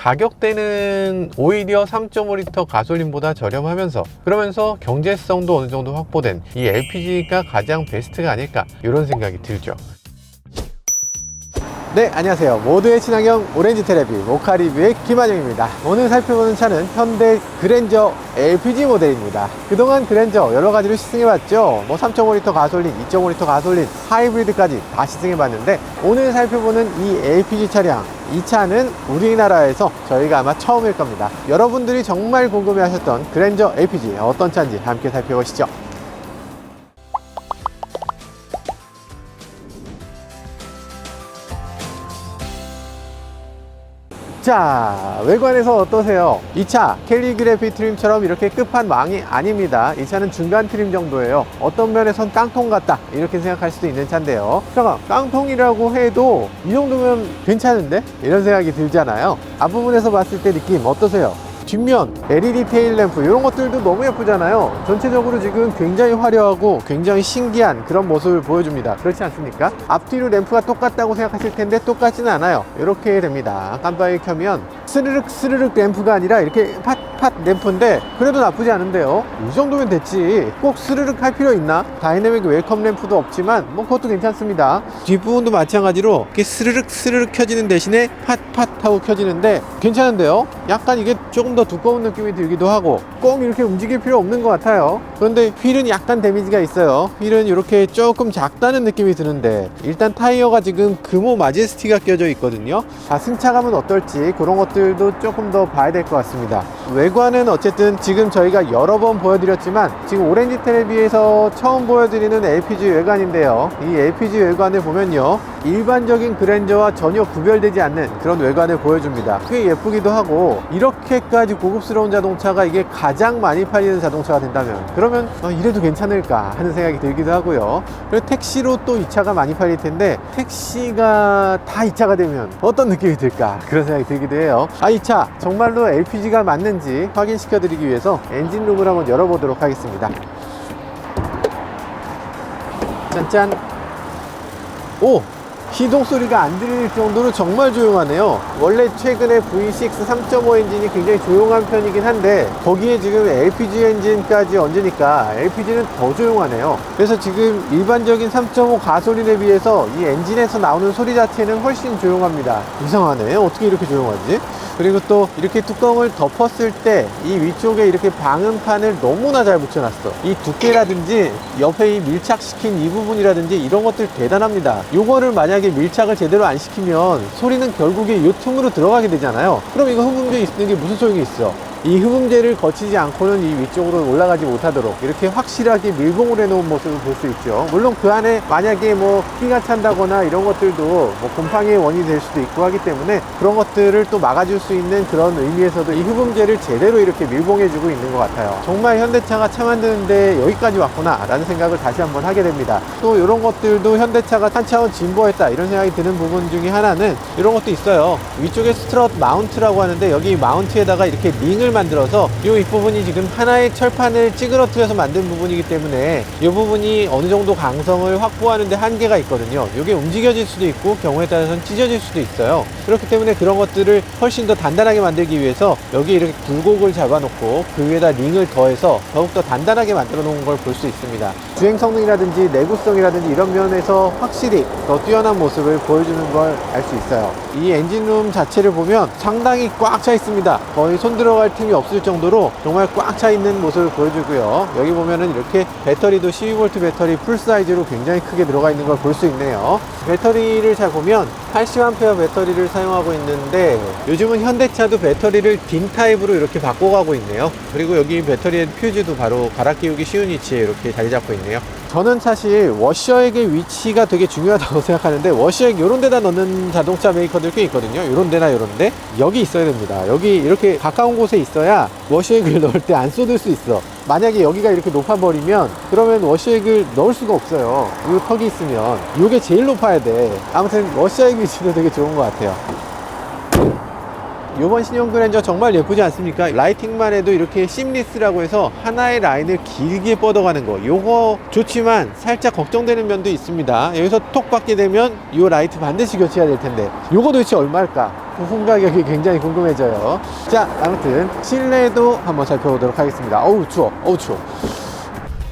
가격대는 오히려 3.5L 가솔린보다 저렴하면서 그러면서 경제성도 어느 정도 확보된 이 LPG가 가장 베스트가 아닐까 이런 생각이 들죠. 네, 안녕하세요. 모두의 친환경 오렌지 테레비 모카 리뷰의 김한영입니다. 오늘 살펴보는 차는 현대 그랜저 LPG 모델입니다. 그동안 그랜저 여러가지로 시승해봤죠. 3.5L 가솔린, 2.5L 가솔린, 하이브리드까지 다 시승해봤는데 오늘 살펴보는 이 LPG 차량, 이 차는 우리나라에서 저희가 아마 처음일 겁니다. 여러분들이 정말 궁금해하셨던 그랜저 LPG 어떤 차인지 함께 살펴보시죠. 자, 외관에서 어떠세요? 이 차 캘리그래피 트림처럼 이렇게 끝판왕이 아닙니다. 이 차는 중간 트림 정도예요. 어떤 면에선 깡통 같다 이렇게 생각할 수도 있는 차인데요. 잠깐, 깡통이라고 해도 이 정도면 괜찮은데? 이런 생각이 들잖아요. 앞부분에서 봤을 때 느낌 어떠세요? 뒷면 LED 테일램프 이런 것들도 너무 예쁘잖아요. 전체적으로 지금 굉장히 화려하고 굉장히 신기한 그런 모습을 보여줍니다. 그렇지 않습니까? 앞뒤로 램프가 똑같다고 생각하실 텐데 똑같지는 않아요. 이렇게 됩니다. 깜빡이 켜면 스르륵 스르륵 램프가 아니라 이렇게 팟팟 램프인데 그래도 나쁘지 않은데요. 이 정도면 됐지 꼭 스르륵 할 필요 있나? 다이내믹 웰컴 램프도 없지만 그것도 괜찮습니다. 뒷부분도 마찬가지로 이렇게 스르륵 스르륵 켜지는 대신에 팟팟 하고 켜지는데 괜찮은데요. 약간 이게 조금 더 두꺼운 느낌이 들기도 하고 꼭 이렇게 움직일 필요 없는 것 같아요. 그런데 휠은 약간 데미지가 있어요. 휠은 이렇게 조금 작다는 느낌이 드는데 일단 타이어가 지금 금호 마제스티가 껴져 있거든요. 승차감은 어떨지 그런 것들도 조금 더 봐야 될 것 같습니다. 외관은 어쨌든 지금 저희가 여러 번 보여드렸지만 지금 오렌지 텔레비에서 처음 보여드리는 LPG 외관인데요. 이 LPG 외관을 보면요, 일반적인 그랜저와 전혀 구별되지 않는 그런 외관을 보여줍니다. 꽤 예쁘기도 하고 이렇게까지 고급스러운 자동차가 이게 가장 많이 팔리는 자동차가 된다면 그러면 이래도 괜찮을까 하는 생각이 들기도 하고요. 그리고 택시로 또 이 차가 많이 팔릴 텐데 택시가 다 이 차가 되면 어떤 느낌이 들까 그런 생각이 들기도 해요. 이 차 정말로 LPG가 맞는지 확인시켜 드리기 위해서 엔진룸을 한번 열어보도록 하겠습니다. 짠짠. 오! 시동 소리가 안 들릴 정도로 정말 조용하네요. 원래 최근에 V6 3.5 엔진이 굉장히 조용한 편이긴 한데 거기에 지금 LPG 엔진까지 얹으니까 LPG는 더 조용하네요. 그래서 지금 일반적인 3.5 가솔린에 비해서 이 엔진에서 나오는 소리 자체는 훨씬 조용합니다. 이상하네. 어떻게 이렇게 조용하지? 그리고 또 이렇게 뚜껑을 덮었을 때 이 위쪽에 이렇게 방음판을 너무나 잘 붙여놨어. 이 두께라든지 옆에 이 밀착시킨 이 부분이라든지 이런 것들 대단합니다. 요거를 만약에 밀착을 제대로 안 시키면 소리는 결국에 요 틈으로 들어가게 되잖아요. 그럼 이거 흡음재 있는 게 무슨 소용이 있어? 이 흡음재를 거치지 않고는 이 위쪽으로 올라가지 못하도록 이렇게 확실하게 밀봉을 해놓은 모습을 볼 수 있죠. 물론 그 안에 만약에 끼가 찬다거나 이런 것들도 곰팡이의 원인이 될 수도 있고 하기 때문에 그런 것들을 또 막아줄 수 있는 그런 의미에서도 이 흡음재를 제대로 이렇게 밀봉해주고 있는 것 같아요. 정말 현대차가 차 만드는데 여기까지 왔구나 라는 생각을 다시 한번 하게 됩니다. 또 이런 것들도 현대차가 한 차원 진보했다 이런 생각이 드는 부분 중에 하나는 이런 것도 있어요. 위쪽에 스트럿 마운트라고 하는데 여기 마운트에다가 이렇게 링을 만들어서 이 윗부분이 지금 하나의 철판을 찌그러뜨려서 만든 부분이기 때문에 이 부분이 어느 정도 강성을 확보하는데 한계가 있거든요. 이게 움직여질 수도 있고 경우에 따라서는 찢어질 수도 있어요. 그렇기 때문에 그런 것들을 훨씬 더 단단하게 만들기 위해서 여기 이렇게 굴곡을 잡아놓고 그 위에다 링을 더해서 더욱더 단단하게 만들어 놓은 걸 볼 수 있습니다. 주행 성능이라든지 내구성이라든지 이런 면에서 확실히 더 뛰어난 모습을 보여주는 걸 알 수 있어요. 이 엔진룸 자체를 보면 상당히 꽉 차 있습니다. 거의 손 들어갈 틈이 없을 정도로 정말 꽉 차 있는 모습을 보여주고요. 여기 보면은 이렇게 배터리도 12V 배터리 풀 사이즈로 굉장히 크게 들어가 있는 걸 볼 수 있네요. 배터리를 잘 보면 80A 배터리를 사용하고 있는데 요즘은 현대차도 배터리를 딘 타입으로 이렇게 바꿔가고 있네요. 그리고 여기 배터리의 퓨즈도 바로 갈아 끼우기 쉬운 위치에 이렇게 자리 잡고 있네요. 저는 사실 워셔액의 위치가 되게 중요하다고 생각하는데 워셔액 요런 데다 넣는 자동차 메이커들 꽤 있거든요. 요런 데나 요런 데 여기 있어야 됩니다. 여기 이렇게 가까운 곳에 있어야 워셔액을 넣을 때 안 쏟을 수 있어. 만약에 여기가 이렇게 높아버리면 그러면 워셔액을 넣을 수가 없어요. 이 턱이 있으면 이게 제일 높아야 돼. 아무튼 워셔액 위치도 되게 좋은 것 같아요. 이번 신형 그랜저 정말 예쁘지 않습니까? 라이팅만 해도 이렇게 심리스라고 해서 하나의 라인을 길게 뻗어가는 거, 요거 좋지만 살짝 걱정되는 면도 있습니다. 여기서 톡 받게 되면 이 라이트 반드시 교체해야 될 텐데 요거 도대체 얼마일까? 부품 가격이 굉장히 궁금해져요. 자, 아무튼 실내도 한번 살펴보도록 하겠습니다. 어우 추워, 어우 추워.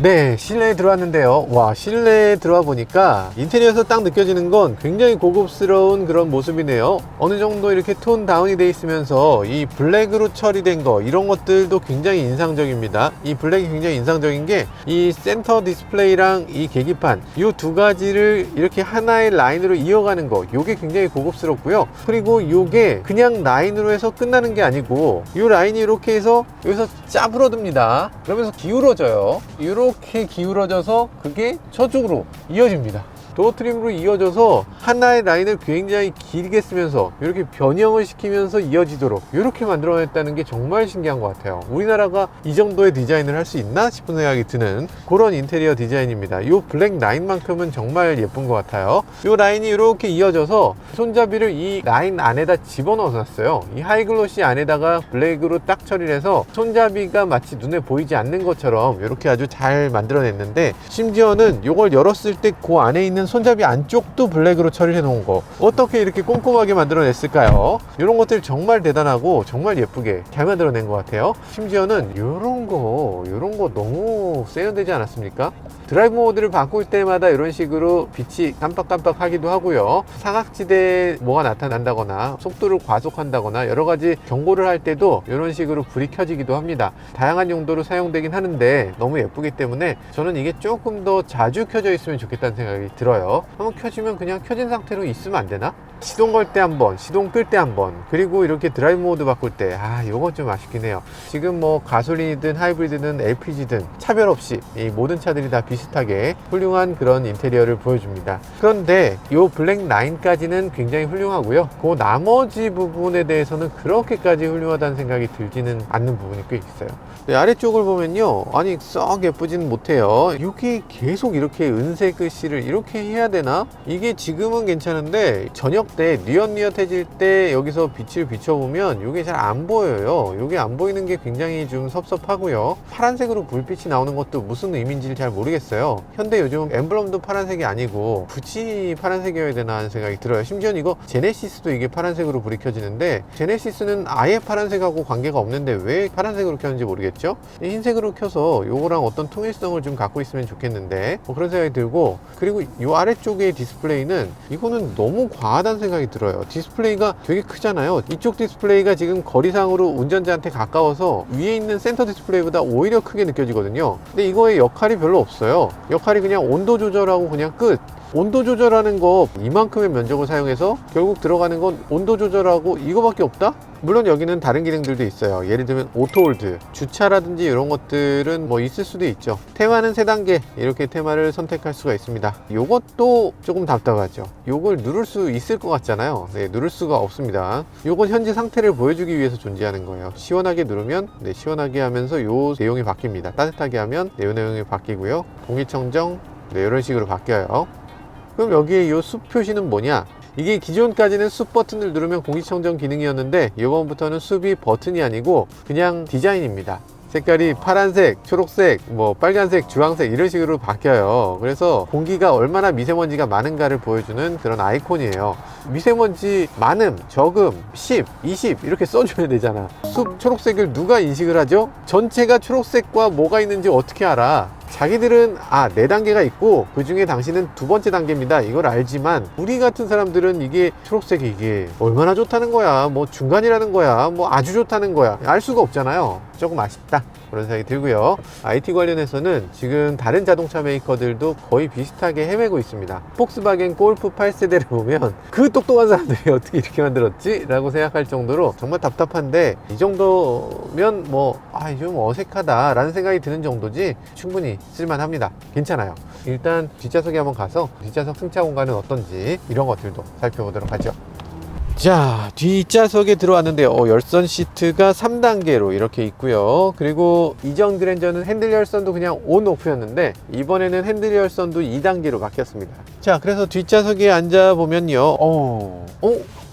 네, 실내에 들어왔는데요. 와, 실내에 들어와 보니까 인테리어에서 딱 느껴지는 건 굉장히 고급스러운 그런 모습이네요. 어느 정도 이렇게 톤 다운이 돼 있으면서 이 블랙으로 처리된 거, 이런 것들도 굉장히 인상적입니다. 이 블랙이 굉장히 인상적인 게 이 센터 디스플레이랑 이 계기판, 이 두 가지를 이렇게 하나의 라인으로 이어가는 거, 요게 굉장히 고급스럽고요. 그리고 요게 그냥 라인으로 해서 끝나는 게 아니고 이 라인이 이렇게 해서 여기서 짜부러듭니다. 그러면서 기울어져요. 이렇게 기울어져서 그게 저쪽으로 이어집니다. 도어 트림으로 이어져서 하나의 라인을 굉장히 길게 쓰면서 이렇게 변형을 시키면서 이어지도록 이렇게 만들어냈다는 게 정말 신기한 것 같아요. 우리나라가 이 정도의 디자인을 할 수 있나 싶은 생각이 드는 그런 인테리어 디자인입니다. 이 블랙 라인만큼은 정말 예쁜 것 같아요. 이 라인이 이렇게 이어져서 손잡이를 이 라인 안에다 집어넣어 놨어요. 이 하이글로시 안에다가 블랙으로 딱 처리를 해서 손잡이가 마치 눈에 보이지 않는 것처럼 이렇게 아주 잘 만들어냈는데, 심지어는 이걸 열었을 때 그 안에 있는 손잡이 안쪽도 블랙으로 처리해 놓은 거, 어떻게 이렇게 꼼꼼하게 만들어냈을까요? 이런 것들 정말 대단하고 정말 예쁘게 잘 만들어낸 것 같아요. 심지어는 이런 거 너무 세련되지 않았습니까? 드라이브 모드를 바꿀 때마다 이런 식으로 빛이 깜빡깜빡 하기도 하고요. 사각지대에 뭐가 나타난다거나 속도를 과속한다거나 여러 가지 경고를 할 때도 이런 식으로 불이 켜지기도 합니다. 다양한 용도로 사용되긴 하는데 너무 예쁘기 때문에 저는 이게 조금 더 자주 켜져 있으면 좋겠다는 생각이 들어요. 한번 켜지면 그냥 켜진 상태로 있으면 안 되나? 시동 걸 때 한번, 시동 끌 때 한번, 그리고 이렇게 드라이브 모드 바꿀 때, 요건 좀 아쉽긴 해요. 지금 뭐 가솔린이든 하이브리드든 LPG든 차별 없이 이 모든 차들이 다 비슷하게 훌륭한 그런 인테리어를 보여줍니다. 그런데 이 블랙 라인까지는 굉장히 훌륭하고요. 그 나머지 부분에 대해서는 그렇게까지 훌륭하다는 생각이 들지는 않는 부분이 꽤 있어요. 네, 아래쪽을 보면요, 아니 썩 예쁘지는 못해요. 이게 계속 이렇게 은색 글씨를 이렇게 해야 되나? 이게 지금은 괜찮은데 저녁 때 뉘엿뉘엿해질 때 여기서 빛을 비춰보면 이게 잘 안 보여요. 이게 안 보이는 게 굉장히 좀 섭섭하고요. 파란색으로 불빛이 나오는 것도 무슨 의미인지 잘 모르겠어요. 현대 요즘 엠블럼도 파란색이 아니고 굳이 파란색이어야 되나 하는 생각이 들어요. 심지어 이거 제네시스도 이게 파란색으로 불이 켜지는데, 제네시스는 아예 파란색하고 관계가 없는데 왜 파란색으로 켰는지 모르겠죠. 흰색으로 켜서 요거랑 어떤 통일성을 좀 갖고 있으면 좋겠는데, 뭐 그런 생각이 들고, 그리고 요 아래쪽의 디스플레이는 이거는 너무 과하다는 생각이 들어요. 디스플레이가 되게 크잖아요. 이쪽 디스플레이가 지금 거리상으로 운전자한테 가까워서 위에 있는 센터 디스플레이보다 오히려 크게 느껴지거든요. 근데 이거의 역할이 별로 없어요. 역할이 그냥 온도 조절하고 그냥 끝. 온도 조절하는 거 이만큼의 면적을 사용해서 결국 들어가는 건 온도 조절하고 이거밖에 없다? 물론 여기는 다른 기능들도 있어요. 예를 들면 오토홀드, 주차라든지 이런 것들은 뭐 있을 수도 있죠. 테마는 3단계, 이렇게 테마를 선택할 수가 있습니다. 요것도 조금 답답하죠. 요걸 누를 수 있을 것 같잖아요. 네, 누를 수가 없습니다. 요건 현재 상태를 보여주기 위해서 존재하는 거예요. 시원하게 누르면 시원하게 하면서 요 내용이 바뀝니다. 따뜻하게 하면 요 내용이 바뀌고요. 공기청정, 이런 식으로 바뀌어요. 그럼 여기에 이 숲 표시는 뭐냐? 이게 기존까지는 숲 버튼을 누르면 공기청정 기능이었는데 이번부터는 숲이 버튼이 아니고 그냥 디자인입니다. 색깔이 파란색, 초록색, 뭐 빨간색, 주황색 이런 식으로 바뀌어요. 그래서 공기가 얼마나 미세먼지가 많은가를 보여주는 그런 아이콘이에요. 미세먼지 많음, 적음, 10, 20 이렇게 써줘야 되잖아. 숲 초록색을 누가 인식을 하죠? 전체가 초록색과 뭐가 있는지 어떻게 알아? 자기들은 4단계가 있고 그 중에 당신은 2번째 단계입니다, 이걸 알지만 우리 같은 사람들은 이게 초록색이 이게 얼마나 좋다는 거야, 뭐 중간이라는 거야, 뭐 아주 좋다는 거야, 알 수가 없잖아요. 조금 아쉽다 그런 생각이 들고요. IT 관련해서는 지금 다른 자동차 메이커들도 거의 비슷하게 헤매고 있습니다. 폭스바겐 골프 8세대를 보면 그 똑똑한 사람들이 어떻게 이렇게 만들었지? 라고 생각할 정도로 정말 답답한데, 이 정도면 뭐 좀 어색하다 라는 생각이 드는 정도지 충분히 쓸만합니다. 괜찮아요. 일단 뒷좌석에 한번 가서 뒷좌석 승차 공간은 어떤지 이런 것들도 살펴보도록 하죠. 자, 뒷좌석에 들어왔는데요. 열선 시트가 3단계로 이렇게 있고요. 그리고 이전 그랜저는 핸들 열선도 그냥 온 오프였는데 이번에는 핸들 열선도 2단계로 바뀌었습니다. 자, 그래서 뒷좌석에 앉아 보면요.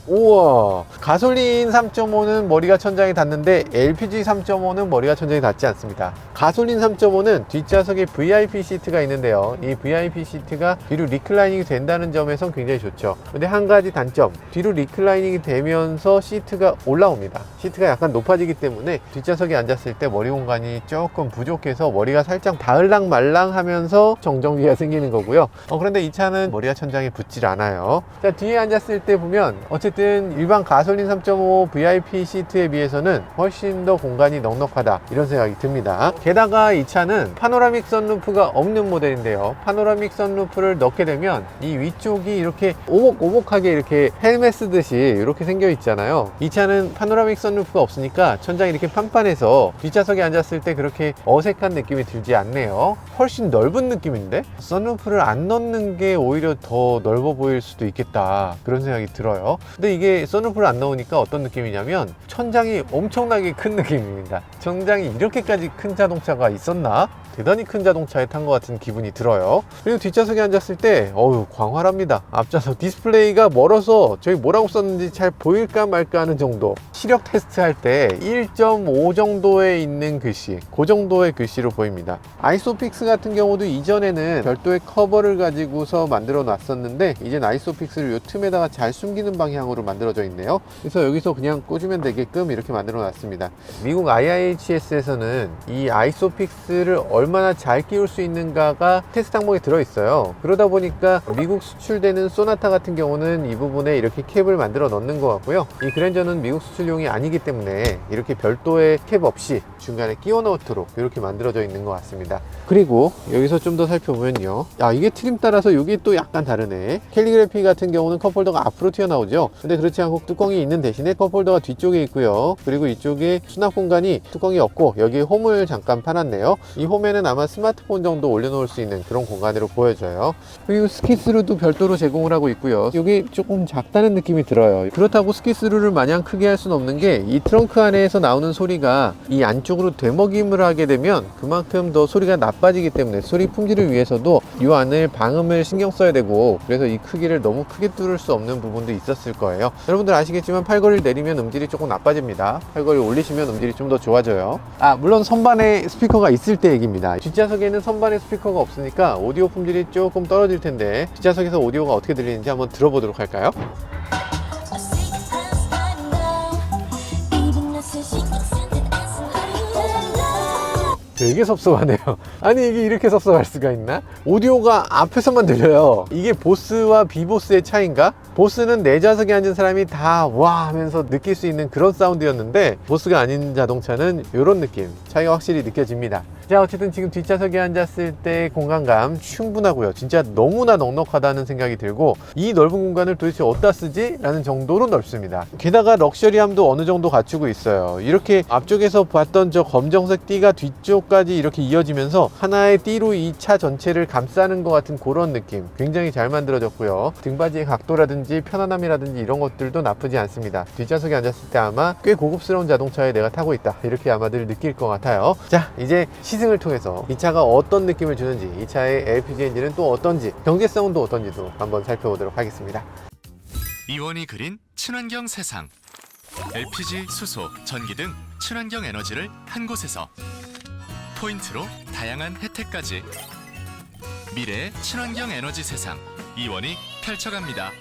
우와, 가솔린 3.5는 머리가 천장에 닿는데 LPG 3.5는 머리가 천장에 닿지 않습니다. 가솔린 3.5는 뒷좌석에 VIP 시트가 있는데요. 이 VIP 시트가 뒤로 리클라이닝이 된다는 점에선 굉장히 좋죠. 근데 한 가지 단점, 뒤로 리클라이닝이 되면서 시트가 올라옵니다. 시트가 약간 높아지기 때문에 뒷좌석에 앉았을 때 머리 공간이 조금 부족해서 머리가 살짝 닿을랑 말랑 하면서 정전기가 생기는 거고요. 그런데 이 차는 머리가 천장에 붙질 않아요. 자, 뒤에 앉았을 때 보면 어쨌든 일반 가솔린 3.5 VIP 시트에 비해서는 훨씬 더 공간이 넉넉하다, 이런 생각이 듭니다. 게다가 이 차는 파노라믹 선루프가 없는 모델인데요. 파노라믹 선루프를 넣게 되면 이 위쪽이 이렇게 오목오목하게 이렇게 헬멧 쓰듯이 이렇게 생겨 있잖아요. 이 차는 파노라믹 선루프가 없으니까 천장이 이렇게 판판해서 뒷좌석에 앉았을 때 그렇게 어색한 느낌이 들지 않네요. 훨씬 넓은 느낌인데 선루프를 안 넣는 게 오히려 더 넓어 보일 수도 있겠다, 그런 생각이 들어요. 근데 이게 선루프를 안 넣으니까 어떤 느낌이냐면 천장이 엄청나게 큰 느낌입니다. 천장이 이렇게까지 큰 자동차가 있었나? 대단히 큰 자동차에 탄 것 같은 기분이 들어요. 그리고 뒷좌석에 앉았을 때 어우, 광활합니다. 앞좌석 디스플레이가 멀어서 저희 뭐라고 썼는지 잘 보일까 말까 하는 정도. 시력 테스트 할 때 1.5 정도에 있는 글씨, 그 정도의 글씨로 보입니다. 아이소픽스 같은 경우도 이전에는 별도의 커버를 가지고서 만들어 놨었는데 이젠 아이소픽스를 요 틈에다가 잘 숨기는 방향으로 만들어져 있네요. 그래서 여기서 그냥 꽂으면 되게끔 이렇게 만들어 놨습니다. 미국 IIHS에서는 이 아이소픽스를 얼마나 잘 끼울 수 있는가가 테스트 항목에 들어있어요. 그러다 보니까 미국 수출되는 소나타 같은 경우는 이 부분에 이렇게 캡을 만들어 넣는 것 같고요. 이 그랜저는 미국 수출용이 아니기 때문에 이렇게 별도의 캡 없이 중간에 끼워 넣도록 이렇게 만들어져 있는 것 같습니다. 그리고 여기서 좀 더 살펴보면요, 이게 트림 따라서 이게 또 약간 다르네. 캘리그래피 같은 경우는 컵홀더가 앞으로 튀어나오죠. 근데 그렇지 않고 뚜껑이 있는 대신에 컵홀더가 뒤쪽에 있고요. 그리고 이쪽에 수납 공간이 뚜껑이 없고 여기에 홈을 잠깐 파놨네요. 이 홈에는 아마 스마트폰 정도 올려놓을 수 있는 그런 공간으로 보여져요. 그리고 스키스루도 별도로 제공을 하고 있고요. 이게 조금 작다는 느낌이 들어요. 그렇다고 스키스루를 마냥 크게 할 수는 없는 게 이 트렁크 안에서 나오는 소리가 이 안쪽으로 되먹임을 하게 되면 그만큼 더 소리가 나빠지기 때문에 소리 품질을 위해서도 이 안을 방음을 신경 써야 되고, 그래서 이 크기를 너무 크게 뚫을 수 없는 부분도 있었을 거예요. 여러분들 아시겠지만 팔걸이를 내리면 음질이 조금 나빠집니다. 팔걸이를 올리시면 음질이 좀 더 좋아져요. 물론 선반에 스피커가 있을 때 얘기입니다. 뒷좌석에는 선반에 스피커가 없으니까 오디오 품질이 조금 떨어질 텐데 뒷좌석에서 오디오가 어떻게 들리는지 한번 들어보도록 할까요? 되게 섭섭하네요. 아니, 이게 이렇게 섭섭할 수가 있나? 오디오가 앞에서만 들려요. 이게 보스와 비보스의 차이인가? 보스는 내 좌석에 앉은 사람이 다 와 하면서 느낄 수 있는 그런 사운드였는데 보스가 아닌 자동차는 이런 느낌, 차이가 확실히 느껴집니다. 자, 어쨌든 지금 뒷좌석에 앉았을 때 공간감 충분하고요. 진짜 너무나 넉넉하다는 생각이 들고, 이 넓은 공간을 도대체 어디다 쓰지? 라는 정도로 넓습니다. 게다가 럭셔리함도 어느 정도 갖추고 있어요. 이렇게 앞쪽에서 봤던 저 검정색 띠가 뒤쪽까지 이렇게 이어지면서 하나의 띠로 이 차 전체를 감싸는 것 같은 그런 느낌, 굉장히 잘 만들어졌고요. 등받이의 각도라든지 편안함이라든지 이런 것들도 나쁘지 않습니다. 뒷좌석에 앉았을 때 아마 꽤 고급스러운 자동차에 내가 타고 있다, 이렇게 아마들 느낄 것 같아요. 자, 이제 시승을 통해서 이 차가 어떤 느낌을 주는지, 이 차의 LPG 엔진은 또 어떤지, 경제성은 또 어떤지도 한번 살펴보도록 하겠습니다. 이원이 그린 친환경 세상. LPG, 수소, 전기 등 친환경 에너지를 한 곳에서 포인트로 다양한 혜택까지. 미래의 친환경 에너지 세상, 이원이 펼쳐갑니다.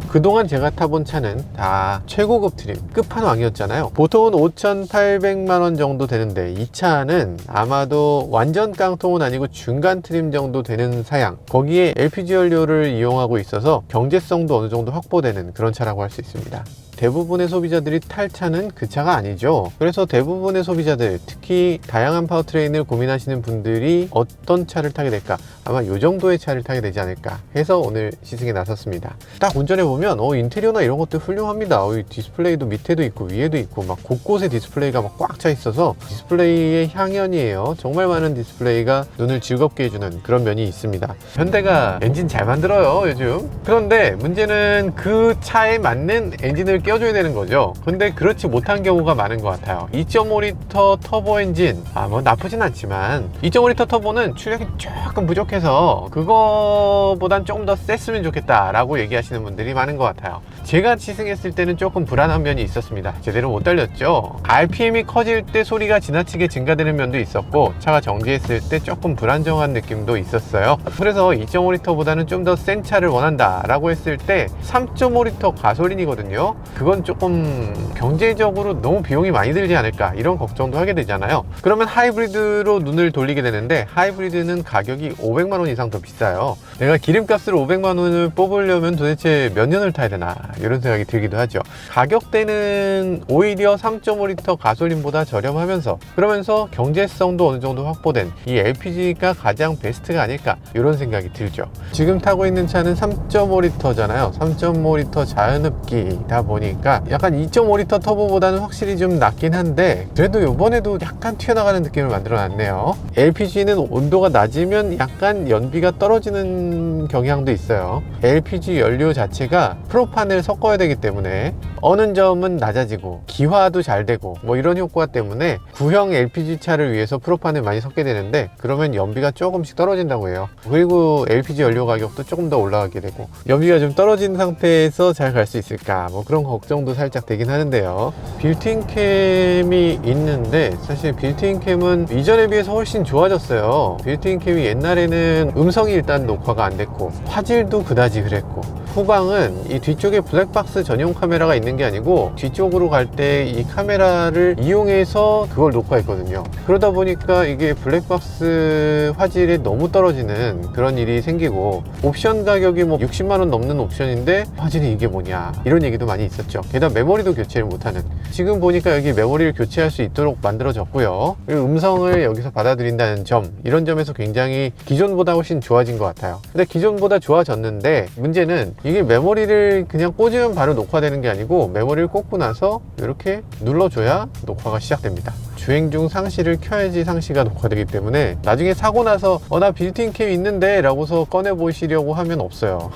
그동안 제가 타본 차는 다 최고급 트림, 끝판왕이었잖아요. 보통은 5,800만 원 정도 되는데 이 차는 아마도 완전 깡통은 아니고 중간 트림 정도 되는 사양, 거기에 LPG 연료를 이용하고 있어서 경제성도 어느 정도 확보되는 그런 차라고 할 수 있습니다. 대부분의 소비자들이 탈 차는 그 차가 아니죠. 그래서 대부분의 소비자들, 특히 다양한 파워트레인을 고민하시는 분들이 어떤 차를 타게 될까? 아마 이 정도의 차를 타게 되지 않을까 해서 오늘 시승에 나섰습니다. 딱 운전해보면 인테리어나 이런 것도 훌륭합니다. 디스플레이도 밑에도 있고 위에도 있고 막 곳곳에 디스플레이가 막 꽉 차 있어서 디스플레이의 향연이에요. 정말 많은 디스플레이가 눈을 즐겁게 해주는 그런 면이 있습니다. 현대가 엔진 잘 만들어요, 요즘. 그런데 문제는 그 차에 맞는 엔진을 껴줘야 되는 거죠. 근데 그렇지 못한 경우가 많은 것 같아요. 2.5L 터보 엔진, 뭐 나쁘진 않지만 2.5L 터보는 출력이 조금 부족해서 그거보단 조금 더 셌으면 좋겠다 라고 얘기하시는 분들이 많은 것 같아요. 제가 시승했을 때는 조금 불안한 면이 있었습니다. 제대로 못 달렸죠. RPM이 커질 때 소리가 지나치게 증가되는 면도 있었고, 차가 정지했을 때 조금 불안정한 느낌도 있었어요. 그래서 2.5L보다는 좀 더 센 차를 원한다 라고 했을 때 3.5L 가솔린이거든요. 그건 조금 경제적으로 너무 비용이 많이 들지 않을까 이런 걱정도 하게 되잖아요. 그러면 하이브리드로 눈을 돌리게 되는데, 하이브리드는 가격이 500만 원 이상 더 비싸요. 내가 기름값을 500만 원을 뽑으려면 도대체 몇 년을 타야 되나 이런 생각이 들기도 하죠. 가격대는 오히려 3.5L 가솔린보다 저렴하면서, 그러면서 경제성도 어느 정도 확보된 이 LPG가 가장 베스트가 아닐까 이런 생각이 들죠. 지금 타고 있는 차는 3.5L잖아요 3.5L 자연흡기다 보니까 약간 2.5L 터보보다는 확실히 좀 낫긴 한데, 그래도 이번에도 약간 튀어나가는 느낌을 만들어 놨네요. LPG는 온도가 낮으면 약간 연비가 떨어지는 경향도 있어요. LPG 연료 자체가 프로판을 섞어야 되기 때문에 어느 점은 낮아지고 기화도 잘 되고 뭐 이런 효과 때문에 구형 LPG 차를 위해서 프로판을 많이 섞게 되는데, 그러면 연비가 조금씩 떨어진다고 해요. 그리고 LPG 연료 가격도 조금 더 올라가게 되고, 연비가 좀 떨어진 상태에서 잘 갈 수 있을까 뭐 그런 걱정도 살짝 되긴 하는데요. 빌트인 캠이 있는데, 사실 빌트인 캠은 이전에 비해서 훨씬 좋아졌어요. 빌트인 캠이 옛날에는 음성이 일단 녹화가 안 됐고 화질도 그다지 그랬고, 후방은 이 뒤쪽에 블랙박스 전용 카메라가 있는 게 아니고 뒤쪽으로 갈 때 이 카메라를 이용해서 그걸 녹화했거든요. 그러다 보니까 이게 블랙박스 화질이 너무 떨어지는 그런 일이 생기고, 옵션 가격이 뭐 60만 원 넘는 옵션인데 화질이 이게 뭐냐 이런 얘기도 많이 있었죠. 게다가 메모리도 교체를 못하는, 지금 보니까 여기 메모리를 교체할 수 있도록 만들어졌고요. 그리고 음성을 여기서 받아들인다는 점, 이런 점에서 굉장히 기존보다 훨씬 좋아진 것 같아요. 근데 기존보다 좋아졌는데 문제는 이게 메모리를 그냥 꽂으면 바로 녹화되는 게 아니고, 메모리를 꽂고 나서 이렇게 눌러줘야 녹화가 시작됩니다. 주행 중 상시를 켜야지 상시가 녹화되기 때문에 나중에 사고 나서 나 빌트인 캠 있는데 라고서 꺼내 보시려고 하면 없어요.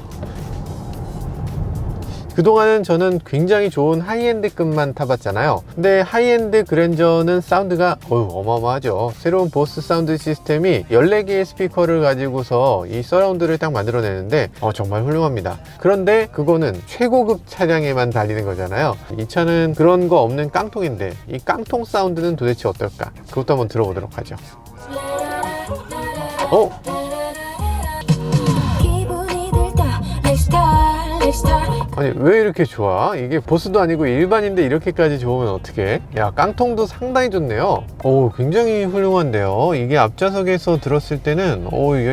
그동안은 저는 굉장히 좋은 하이엔드급만 타봤잖아요. 근데 하이엔드 그랜저는 사운드가 어마어마하죠. 새로운 보스 사운드 시스템이 14개의 스피커를 가지고서 이 서라운드를 딱 만들어내는데 정말 훌륭합니다. 그런데 그거는 최고급 차량에만 달리는 거잖아요. 이 차는 그런 거 없는 깡통인데, 이 깡통 사운드는 도대체 어떨까? 그것도 한번 들어보도록 하죠. 아니 왜 이렇게 좋아? 이게 보스도 아니고 일반인데 이렇게까지 좋으면 어떡해? 야, 깡통도 상당히 좋네요. 굉장히 훌륭한데요. 이게 앞좌석에서 들었을 때는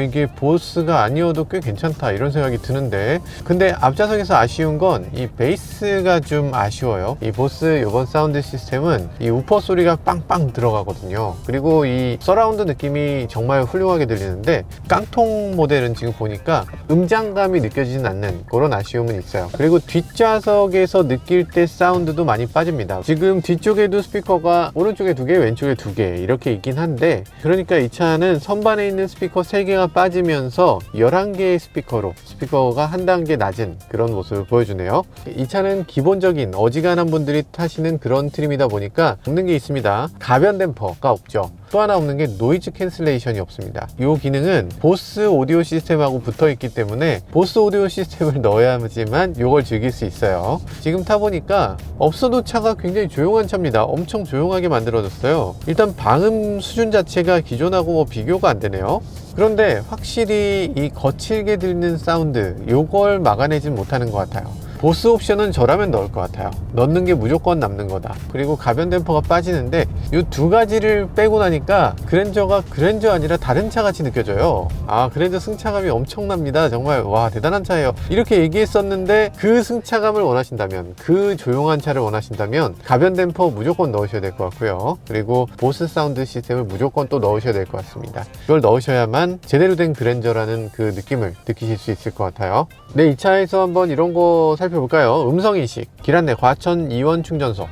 이게 보스가 아니어도 꽤 괜찮다 이런 생각이 드는데, 근데 앞좌석에서 아쉬운 건 이 베이스가 좀 아쉬워요. 이 보스 이번 사운드 시스템은 이 우퍼 소리가 빵빵 들어가거든요. 그리고 이 서라운드 느낌이 정말 훌륭하게 들리는데, 깡통 모델은 지금 보니까 음장감이 느껴지진 않는 그런 아쉬움은 있어요. 그리고 뒷좌석에서 느낄 때 사운드도 많이 빠집니다. 지금 뒤쪽에도 스피커가 오른쪽에 2개, 왼쪽에 2개 이렇게 있긴 한데, 그러니까 이 차는 선반에 있는 스피커 3개가 빠지면서 11개의 스피커가 한 단계 낮은 그런 모습을 보여주네요. 이 차는 기본적인 어지간한 분들이 타시는 그런 트림이다 보니까 없는 게 있습니다. 가변 댐퍼가 없죠. 또 하나 없는 게 노이즈 캔슬레이션이 없습니다. 이 기능은 보스 오디오 시스템하고 붙어 있기 때문에 보스 오디오 시스템을 넣어야지만 이걸 즐길 수 있어요. 지금 타보니까 없어도 차가 굉장히 조용한 차입니다. 엄청 조용하게 만들어졌어요. 일단 방음 수준 자체가 기존하고 뭐 비교가 안 되네요. 그런데 확실히 이 거칠게 들리는 사운드, 요걸 막아내진 못하는 것 같아요. 보스 옵션은 저라면 넣을 것 같아요. 넣는 게 무조건 남는 거다. 그리고 가변 댐퍼가 빠지는데 이 두 가지를 빼고 나니까 그랜저가 그랜저 아니라 다른 차 같이 느껴져요. 그랜저 승차감이 엄청납니다. 정말 와, 대단한 차예요. 이렇게 얘기했었는데, 그 승차감을 원하신다면, 그 조용한 차를 원하신다면 가변 댐퍼 무조건 넣으셔야 될 것 같고요. 그리고 보스 사운드 시스템을 무조건 또 넣으셔야 될 것 같습니다. 이걸 넣으셔야만 제대로 된 그랜저라는 그 느낌을 느끼실 수 있을 것 같아요. 네, 이 차에서 한번 이런 거 살펴볼까요? 음성인식, 길 안내 과천 2원 충전소.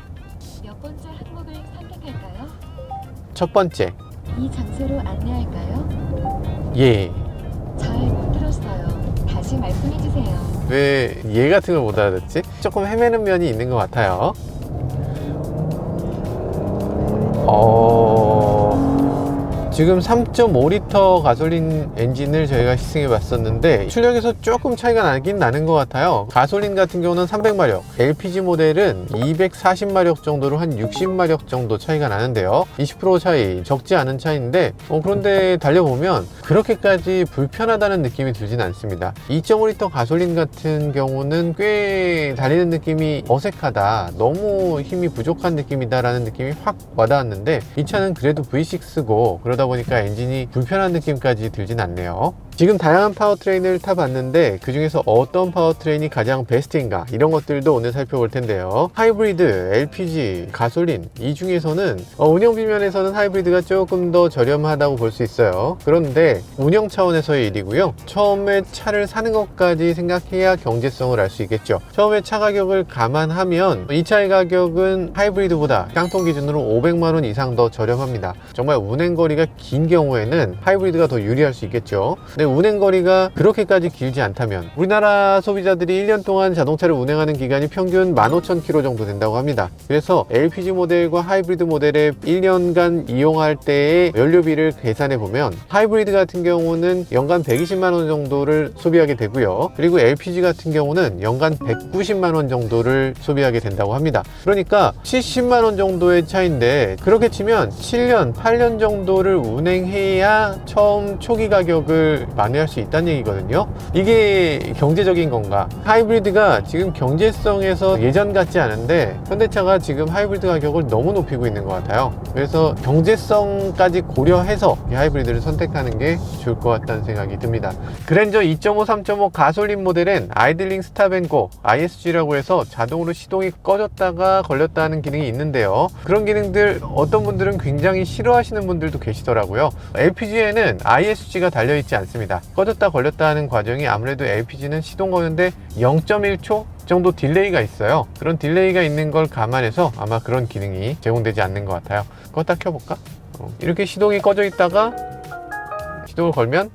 몇 번째 항목을 선택할까요? 첫 번째. 이 장소로 안내할까요? 예. 잘 못 들었어요. 다시 다시 말씀해 주세요. 왜 얘 같은 걸 못 알아듣지? 조금 헤매는 면이 있는 것 같아요. 지금 3.5리터 가솔린 엔진을 저희가 시승해 봤었는데 출력에서 조금 차이가 나긴 나는 것 같아요. 가솔린 같은 경우는 300마력, LPG 모델은 240마력 정도로 한 60마력 정도 차이가 나는데요. 20% 차이, 적지 않은 차이인데 그런데 달려보면 그렇게까지 불편하다는 느낌이 들진 않습니다. 2.5리터 가솔린 같은 경우는 꽤 달리는 느낌이 어색하다, 너무 힘이 부족한 느낌이다 라는 느낌이 확 와닿았는데 이 차는 그래도 V6고 그러다 보니까 엔진이 불편한 느낌까지 들진 않네요. 지금 다양한 파워트레인을 타봤는데 그 중에서 어떤 파워트레인이 가장 베스트인가, 이런 것들도 오늘 살펴볼 텐데요. 하이브리드, LPG, 가솔린, 이 중에서는 운영비 면에서는 하이브리드가 조금 더 저렴하다고 볼 수 있어요. 그런데 운영 차원에서의 일이고요. 처음에 차를 사는 것까지 생각해야 경제성을 알 수 있겠죠. 처음에 차 가격을 감안하면 이 차의 가격은 하이브리드보다 깡통 기준으로 500만원 이상 더 저렴합니다. 정말 운행거리가 긴 경우에는 하이브리드가 더 유리할 수 있겠죠. 근데 운행거리가 그렇게까지 길지 않다면, 우리나라 소비자들이 1년 동안 자동차를 운행하는 기간이 평균 15,000km 정도 된다고 합니다. 그래서 LPG 모델과 하이브리드 모델의 1년간 이용할 때의 연료비를 계산해 보면 하이브리드 같은 경우는 연간 120만원 정도를 소비하게 되고요. 그리고 LPG 같은 경우는 연간 190만원 정도를 소비하게 된다고 합니다. 그러니까 70만원 정도의 차이인데, 그렇게 치면 7년, 8년 정도를 운행해야 처음 초기 가격을 만회할 수 있다는 얘기거든요. 이게 경제적인 건가? 하이브리드가 지금 경제성에서 예전 같지 않은데 현대차가 지금 하이브리드 가격을 너무 높이고 있는 것 같아요. 그래서 경제성까지 고려해서 이 하이브리드를 선택하는 게 좋을 것 같다는 생각이 듭니다. 그랜저 2.5, 3.5 가솔린 모델엔 아이들링 스탑앤고 ISG라고 해서 자동으로 시동이 꺼졌다가 걸렸다 하는 기능이 있는데요. 그런 기능들 어떤 분들은 굉장히 싫어하시는 분들도 계시더라고요. LPG에는 ISG가 달려있지 않습니다. 꺼졌다 걸렸다 하는 과정이 아무래도 LPG는 시동 거는데 0.1초 정도 딜레이가 있어요. 그런 딜레이가 있는 걸 감안해서 아마 그런 기능이 제공되지 않는 것 같아요. 껐다 켜볼까? 이렇게 시동이 꺼져 있다가 시동을 걸면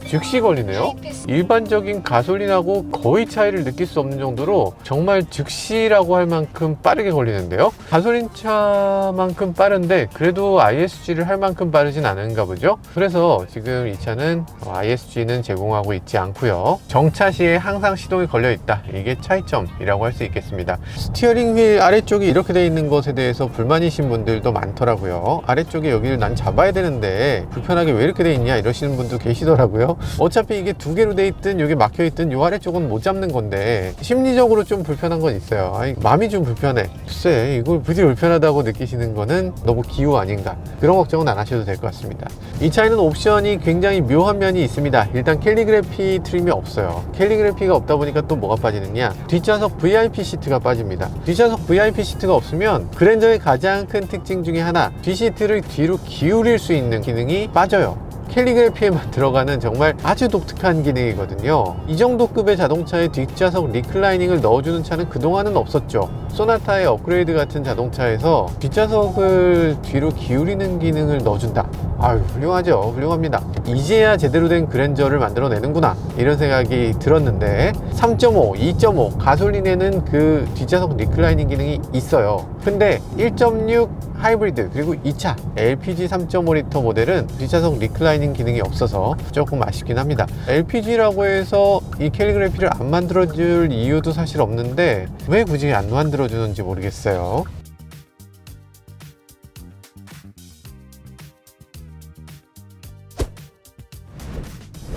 즉시 걸리네요. 일반적인 가솔린하고 거의 차이를 느낄 수 없는 정도로 정말 즉시라고 할 만큼 빠르게 걸리는데요. 가솔린 차만큼 빠른데 그래도 ISG를 할 만큼 빠르진 않은가 보죠. 그래서 지금 이 차는 ISG는 제공하고 있지 않고요. 정차 시에 항상 시동이 걸려 있다, 이게 차이점이라고 할 수 있겠습니다. 스티어링 휠 아래쪽이 이렇게 되어 있는 것에 대해서 불만이신 분들도 많더라고요. 아래쪽에 여기를 난 잡아야 되는데 불편하게 왜 이렇게 되어 있냐 이러시는 분도 계시더라고요. 어차피 이게 두 개로 돼 있든 여기 막혀 있든 요 아래쪽은 못 잡는 건데 심리적으로 좀 불편한 건 있어요. 아니, 마음이 좀 불편해. 글쎄, 이걸 굳이 불편하다고 느끼시는 거는 너무 기우 아닌가, 그런 걱정은 안 하셔도 될 것 같습니다. 이 차에는 옵션이 굉장히 묘한 면이 있습니다. 일단 캘리그래피 트림이 없어요. 캘리그래피가 없다 보니까 또 뭐가 빠지느냐, 뒷좌석 VIP 시트가 빠집니다. 뒷좌석 VIP 시트가 없으면 그랜저의 가장 큰 특징 중에 하나, 뒷시트를 뒤로 기울일 수 있는 기능이 빠져요. 캘리그래피에만 들어가는 정말 아주 독특한 기능이거든요. 이 정도 급의 자동차에 뒷좌석 리클라이닝을 넣어주는 차는 그동안은 없었죠. 소나타의 업그레이드 같은 자동차에서 뒷좌석을 뒤로 기울이는 기능을 넣어준다. 아유, 훌륭하죠. 훌륭합니다. 이제야 제대로 된 그랜저를 만들어내는구나, 이런 생각이 들었는데 3.5, 2.5 가솔린에는 그 뒷좌석 리클라이닝 기능이 있어요. 근데 1.6 하이브리드 그리고 2차 LPG 3.5리터 모델은 뒷좌석 리클라이닝 기능이 없어서 조금 아쉽긴 합니다. LPG라고 해서 이 캘리그래피를 안 만들어줄 이유도 사실 없는데 왜 굳이 안 만들어주는지 모르겠어요.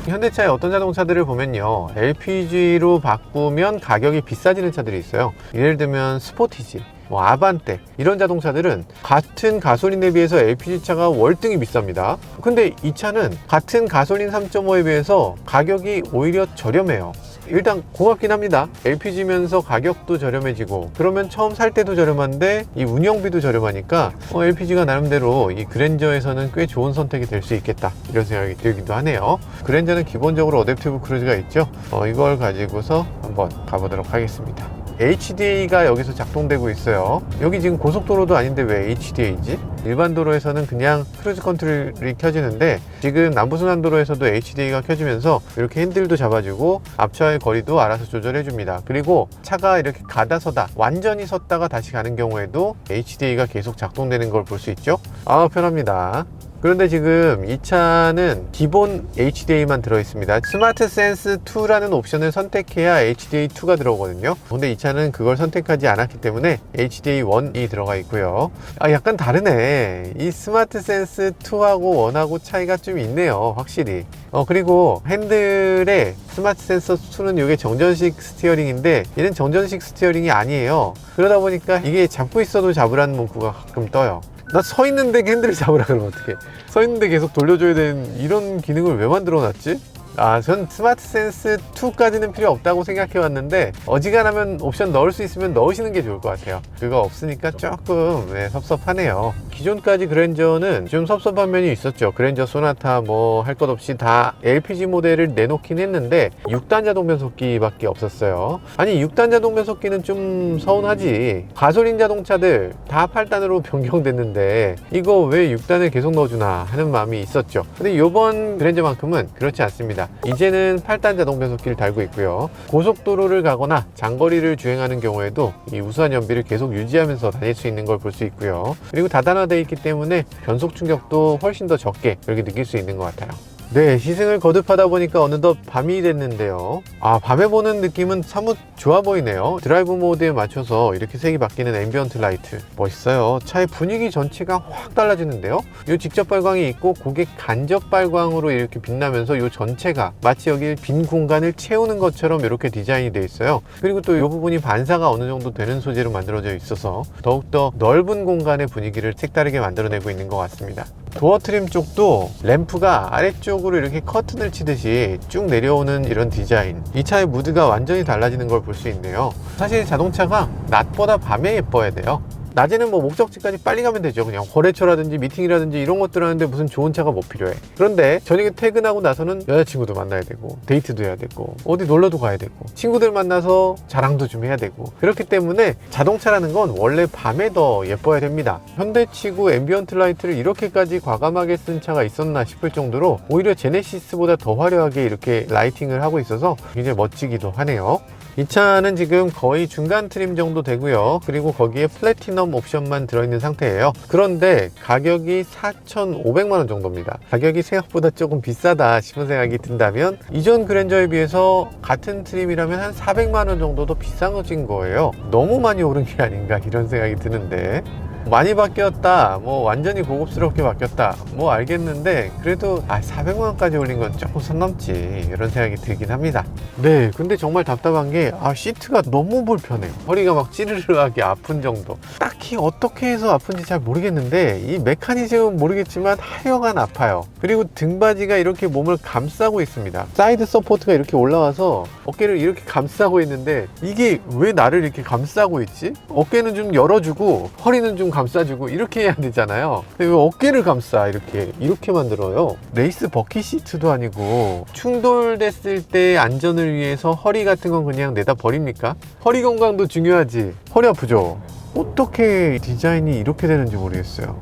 현대차의 어떤 자동차들을 보면요, LPG로 바꾸면 가격이 비싸지는 차들이 있어요. 예를 들면 스포티지, 아반떼, 이런 자동차들은 같은 가솔린에 비해서 LPG차가 월등히 비쌉니다. 근데 이 차는 같은 가솔린 3.5에 비해서 가격이 오히려 저렴해요. 일단 고맙긴 합니다. LPG면서 가격도 저렴해지고 그러면 처음 살 때도 저렴한데 이 운영비도 저렴하니까 LPG가 나름대로 이 그랜저에서는 꽤 좋은 선택이 될 수 있겠다, 이런 생각이 들기도 하네요. 그랜저는 기본적으로 어댑티브 크루즈가 있죠. 이걸 가지고서 한번 가보도록 하겠습니다. HDA가 여기서 작동되고 있어요. 여기 지금 고속도로도 아닌데 왜 HDA지? 일반 도로에서는 그냥 크루즈 컨트롤이 켜지는데 지금 남부순환도로에서도 HDA가 켜지면서 이렇게 핸들도 잡아주고 앞차의 거리도 알아서 조절해 줍니다. 그리고 차가 이렇게 가다 서다 완전히 섰다가 다시 가는 경우에도 HDA가 계속 작동되는 걸 볼 수 있죠. 아, 편합니다. 그런데 지금 이 차는 기본 HDA만 들어있습니다. 스마트 센스 2라는 옵션을 선택해야 HDA2가 들어오거든요. 근데 이 차는 그걸 선택하지 않았기 때문에 HDA1이 들어가 있고요. 아, 약간 다르네. 이 스마트 센스 2하고 1하고 차이가 좀 있네요, 확실히. 그리고 핸들에 스마트 센서 2는 이게 정전식 스티어링인데 얘는 정전식 스티어링이 아니에요. 그러다 보니까 이게 잡고 있어도 잡으라는 문구가 가끔 떠요. 나 서 있는데 핸들을 잡으라 그러면 어떡해. 서 있는데 계속 돌려줘야 되는 이런 기능을 왜 만들어 놨지? 전 스마트 센스 2까지는 필요 없다고 생각해 왔는데 어지간하면 옵션 넣을 수 있으면 넣으시는 게 좋을 것 같아요. 그거 없으니까 조금 섭섭하네요. 기존까지 그랜저는 좀 섭섭한 면이 있었죠. 그랜저 소나타 뭐 할 것 없이 다 LPG 모델을 내놓긴 했는데 6단 자동 변속기밖에 없었어요. 아니 6단 자동 변속기는 좀 서운하지. 가솔린 자동차들 다 8단으로 변경됐는데 이거 왜 6단을 계속 넣어주나 하는 마음이 있었죠. 근데 이번 그랜저만큼은 그렇지 않습니다. 이제는 8단 자동 변속기를 달고 있고요. 고속도로를 가거나 장거리를 주행하는 경우에도 이 우수한 연비를 계속 유지하면서 다닐 수 있는 걸 볼 수 있고요. 그리고 다단화되어 있기 때문에 변속 충격도 훨씬 더 적게 이렇게 느낄 수 있는 것 같아요. 네, 시승을 거듭하다 보니까 어느덧 밤이 됐는데요. 밤에 보는 느낌은 사뭇 좋아 보이네요. 드라이브 모드에 맞춰서 이렇게 색이 바뀌는 앰비언트 라이트 멋있어요. 차의 분위기 전체가 확 달라지는데요. 이 직접 발광이 있고 고객 간접 발광으로 이렇게 빛나면서 이 전체가 마치 여기 빈 공간을 채우는 것처럼 이렇게 디자인이 되어 있어요. 그리고 또 이 부분이 반사가 어느 정도 되는 소재로 만들어져 있어서 더욱더 넓은 공간의 분위기를 색다르게 만들어내고 있는 것 같습니다. 도어 트림 쪽도 램프가 아래쪽으로 이렇게 커튼을 치듯이 쭉 내려오는 이런 디자인. 이 차의 무드가 완전히 달라지는 걸 볼 수 있네요. 사실 자동차가 낮보다 밤에 예뻐야 돼요. 낮에는 뭐 목적지까지 빨리 가면 되죠. 그냥 거래처라든지 미팅이라든지 이런 것들 하는데 무슨 좋은 차가 뭐 필요해. 그런데 저녁에 퇴근하고 나서는 여자친구도 만나야 되고 데이트도 해야 되고 어디 놀러도 가야 되고 친구들 만나서 자랑도 좀 해야 되고 그렇기 때문에 자동차라는 건 원래 밤에 더 예뻐야 됩니다. 현대치고 앰비언트 라이트를 이렇게까지 과감하게 쓴 차가 있었나 싶을 정도로 오히려 제네시스보다 더 화려하게 이렇게 라이팅을 하고 있어서 굉장히 멋지기도 하네요. 이 차는 지금 거의 중간 트림 정도 되고요. 그리고 거기에 플래티넘 옵션만 들어있는 상태예요. 그런데 가격이 4,500만원 정도입니다. 가격이 생각보다 조금 비싸다 싶은 생각이 든다면 이전 그랜저에 비해서 같은 트림이라면 한 400만원 정도 더 비싼 거예요. 너무 많이 오른 게 아닌가 이런 생각이 드는데 많이 바뀌었다, 뭐 완전히 고급스럽게 바뀌었다, 뭐 알겠는데 그래도 400만원까지 올린 건 조금 선 넘지 이런 생각이 들긴 합니다. 네, 근데 정말 답답한 게 시트가 너무 불편해요. 허리가 막 찌르르하게 아픈 정도. 딱히 어떻게 해서 아픈지 잘 모르겠는데 이 메커니즘은 모르겠지만 하여간 아파요. 그리고 등받이가 이렇게 몸을 감싸고 있습니다. 사이드 서포트가 이렇게 올라와서 어깨를 이렇게 감싸고 있는데 이게 왜 나를 이렇게 감싸고 있지? 어깨는 좀 열어주고 허리는 좀 감싸주고 이렇게 해야 되잖아요. 근데 왜 어깨를 감싸 이렇게 만들어요? 레이스 버킷 시트도 아니고 충돌됐을 때 안전을 위해서 허리 같은 건 그냥 내다 버립니까? 허리 건강도 중요하지. 허리 아프죠? 어떻게 디자인이 이렇게 되는지 모르겠어요.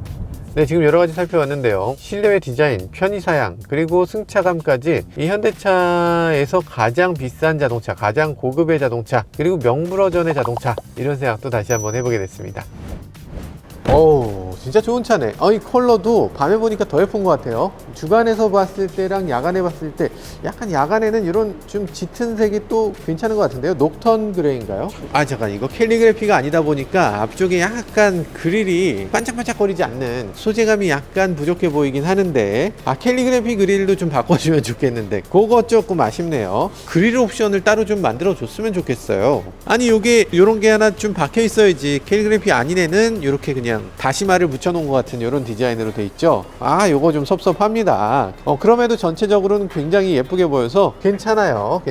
네, 지금 여러 가지 살펴봤는데요. 실내외 디자인, 편의사양, 그리고 승차감까지 이 현대차에서 가장 비싼 자동차, 가장 고급의 자동차, 그리고 명불허전의 자동차 이런 생각도 다시 한번 해보게 됐습니다. 어우, 진짜 좋은 차네. 이 컬러도 밤에 보니까 더 예쁜 것 같아요. 주간에서 봤을 때랑 야간에 봤을 때 약간 야간에는 이런 좀 짙은 색이 또 괜찮은 것 같은데요. 녹턴 그레이인가요? 잠깐, 이거 캘리그래피가 아니다 보니까 앞쪽에 약간 그릴이 반짝반짝거리지 않는 소재감이 약간 부족해 보이긴 하는데 캘리그래피 그릴도 좀 바꿔주면 좋겠는데 그거 조금 아쉽네요. 그릴 옵션을 따로 좀 만들어 줬으면 좋겠어요. 아니 요게 요런 게 하나 좀 박혀 있어야지. 캘리그래피 아닌 애는 이렇게 그냥 다시마를 붙여놓은 것 같은 이런 디자인으로 돼 있죠. 요거 좀 섭섭합니다. 그럼에도 전체적으로는 굉장히 예쁘게 보여서 괜찮아요.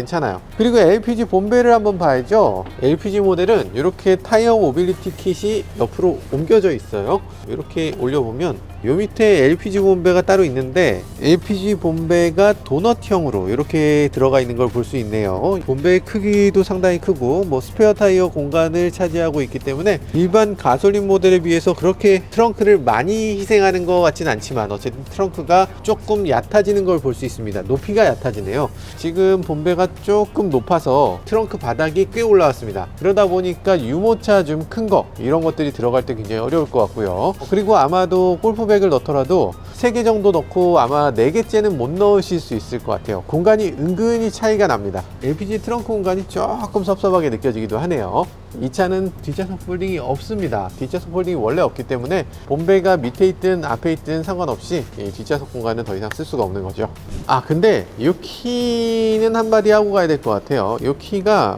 그리고 LPG 본배를 한번 봐야죠. LPG 모델은 이렇게 타이어 모빌리티 킷이 옆으로 옮겨져 있어요. 이렇게 올려보면 요 밑에 LPG 본배가 따로 있는데 LPG 본배가 도넛형으로 이렇게 들어가 있는 걸 볼 수 있네요. 본배의 크기도 상당히 크고 뭐 스페어 타이어 공간을 차지하고 있기 때문에 일반 가솔린 모델에 비해서 그렇게 트렁크를 많이 희생하는 것 같진 않지만 어쨌든 트렁크가 조금 얕아지는 걸 볼 수 있습니다. 높이가 얕아지네요. 지금 본배가 조금 높아서 트렁크 바닥이 꽤 올라왔습니다. 그러다 보니까 유모차 좀 큰 거 이런 것들이 들어갈 때 굉장히 어려울 것 같고요. 그리고 아마도 골프백을 넣더라도 3개 정도 넣고 아마 4개째는 못 넣으실 수 있을 것 같아요. 공간이 은근히 차이가 납니다. LPG 트렁크 공간이 조금 섭섭하게 느껴지기도 하네요. 이 차는 뒷좌석 폴딩이 없습니다. 뒷좌석 폴딩이 원래 없기 때문에 본배가 밑에 있든 앞에 있든 상관없이 이 뒷좌석 공간은 더 이상 쓸 수가 없는 거죠. 아 근데 이 키는 한마디 하고 가야 될 것 같아요. 이 키가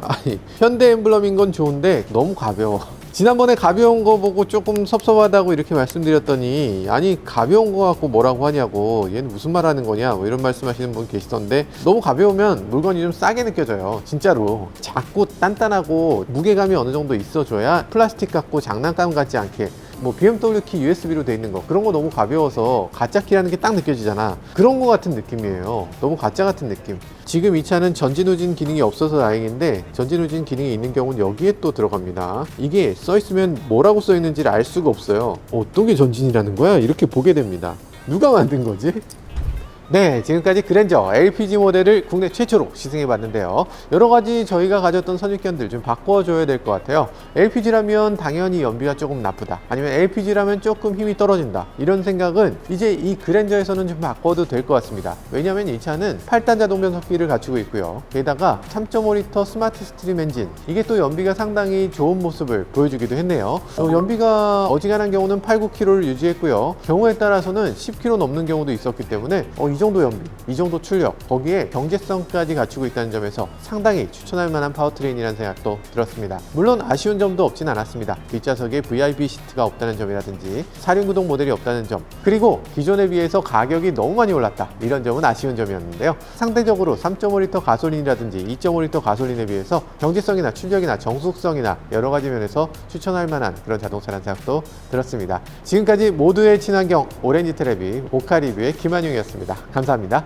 현대 엠블럼인 건 좋은데 너무 가벼워. 지난번에 가벼운 거 보고 조금 섭섭하다고 이렇게 말씀드렸더니 아니 가벼운 거 갖고 뭐라고 하냐고 얘는 무슨 말 하는 거냐 뭐 이런 말씀 하시는 분 계시던데 너무 가벼우면 물건이 좀 싸게 느껴져요. 진짜로 작고 단단하고 무게감이 어느 정도 있어줘야 플라스틱 같고 장난감 같지 않게 뭐 BMW 키 USB로 돼 있는 거 그런 거 너무 가벼워서 가짜 키라는 게 딱 느껴지잖아. 그런 거 같은 느낌이에요. 너무 가짜 같은 느낌. 지금 이 차는 전진 후진 기능이 없어서 다행인데 전진 후진 기능이 있는 경우는 여기에 또 들어갑니다. 이게 써 있으면 뭐라고 써 있는지를 알 수가 없어요. 어떤 게 전진이라는 거야? 이렇게 보게 됩니다. 누가 만든 거지? 네, 지금까지 그랜저 LPG 모델을 국내 최초로 시승해 봤는데요. 여러 가지 저희가 가졌던 선입견들 좀 바꿔줘야 될 것 같아요. LPG라면 당연히 연비가 조금 나쁘다. 아니면 LPG라면 조금 힘이 떨어진다. 이런 생각은 이제 이 그랜저에서는 좀 바꿔도 될 것 같습니다. 왜냐하면 이 차는 8단 자동 변속기를 갖추고 있고요. 게다가 3.5L 스마트 스트림 엔진. 이게 또 연비가 상당히 좋은 모습을 보여주기도 했네요. 연비가 어지간한 경우는 8, 9km를 유지했고요. 경우에 따라서는 10km 넘는 경우도 있었기 때문에 이 정도 연비, 이 정도 출력, 거기에 경제성까지 갖추고 있다는 점에서 상당히 추천할 만한 파워트레인이라는 생각도 들었습니다. 물론 아쉬운 점도 없진 않았습니다. 뒷좌석에 VIP 시트가 없다는 점이라든지 사륜구동 모델이 없다는 점, 그리고 기존에 비해서 가격이 너무 많이 올랐다. 이런 점은 아쉬운 점이었는데요. 상대적으로 3.5L 가솔린이라든지 2.5L 가솔린에 비해서 경제성이나 출력이나 정숙성이나 여러 가지 면에서 추천할 만한 그런 자동차라는 생각도 들었습니다. 지금까지 모두의 친환경 오렌지 테레비 오카 리뷰의 김한용이었습니다. 감사합니다.